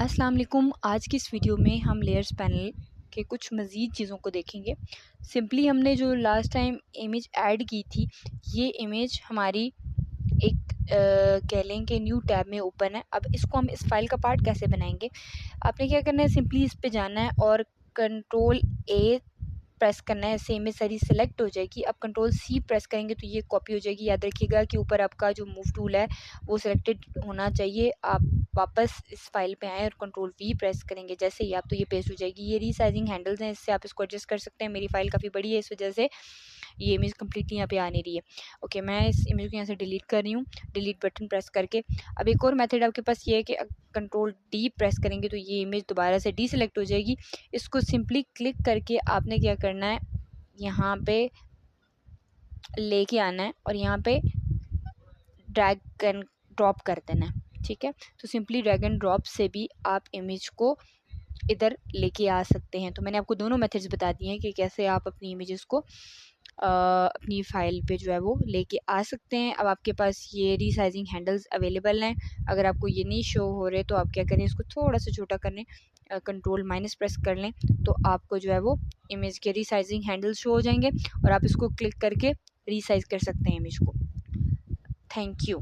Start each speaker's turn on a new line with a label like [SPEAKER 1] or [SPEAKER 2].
[SPEAKER 1] अस्सलाम वालेकुम। आज की इस वीडियो में हम लेयर्स पैनल के कुछ मज़ीद चीज़ों को देखेंगे। सिंपली हमने जो लास्ट टाइम इमेज ऐड की थी, ये इमेज हमारी एक कह लें कि न्यू टैब में ओपन है। अब इसको हम इस फाइल का पार्ट कैसे बनाएंगे? आपने क्या करना है, सिंपली इस पे जाना है और कंट्रोल ए प्रेस करना है। इससे इमेज सारी सिलेक्ट हो जाएगी। अब कंट्रोल सी प्रेस करेंगे तो ये कॉपी हो जाएगी। याद रखिएगा कि ऊपर आपका जो मूव टूल है वो सिलेक्टेड होना चाहिए। आप वापस इस फाइल पे आएँ और कंट्रोल वी प्रेस करेंगे जैसे ही आप, तो ये पेस्ट हो जाएगी। ये रीसाइजिंग हैंडल्स हैं, इससे आप इसको एडजस्ट कर सकते हैं। मेरी फाइल काफ़ी बड़ी है, इस वजह से ये इमेज कम्प्लीटली यहाँ पे आ नहीं रही है। ओके, मैं इस इमेज को यहाँ से डिलीट कर रही हूँ, डिलीट बटन प्रेस करके। अब एक और मेथड आपके पास ये है कि कंट्रोल डी प्रेस करेंगे तो ये इमेज दोबारा से डी सेलेक्ट हो जाएगी। इसको सिंपली क्लिक करके आपने क्या करना है, यहाँ पे लेके आना है और यहाँ पे ड्रैग एंड ड्रॉप कर देना है। ठीक है, तो सिंपली ड्रैग एंड ड्रॉप से भी आप इमेज को इधर लेके आ सकते हैं। तो मैंने आपको दोनों मेथड्स बता दिए हैं कि कैसे आप अपनी इमेजेस को अपनी फ़ाइल पे जो है वो लेके आ सकते हैं। अब आपके पास ये रीसाइजिंग हैंडल्स अवेलेबल हैं। अगर आपको ये नहीं शो हो रहे तो आप क्या करें, इसको थोड़ा सा छोटा कर लें, कंट्रोल माइनस प्रेस कर लें, तो आपको जो है वो इमेज के रीसाइजिंग हैंडल्स शो हो जाएंगे और आप इसको क्लिक करके रीसाइज कर सकते हैं इमेज को। Thank you.